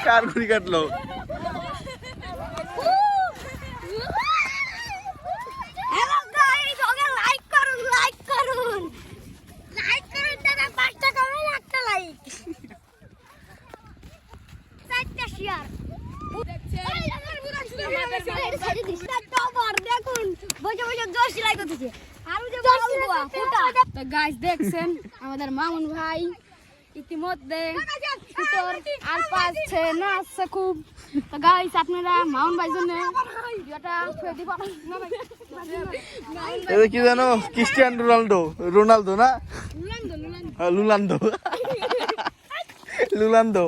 কার ঘুরি কাটলো? দেখছেন আমাদের মামুন ভাই ইতিমধ্যে আর পাচ্ছে না আসছে খুব। গাইস আপনারা মামুন ভাই জন্য কি জানো, ক্রিস্টিয়ানো রোনাল্ডো, রোনালদো না, লুলান্ডো লুলান্ডো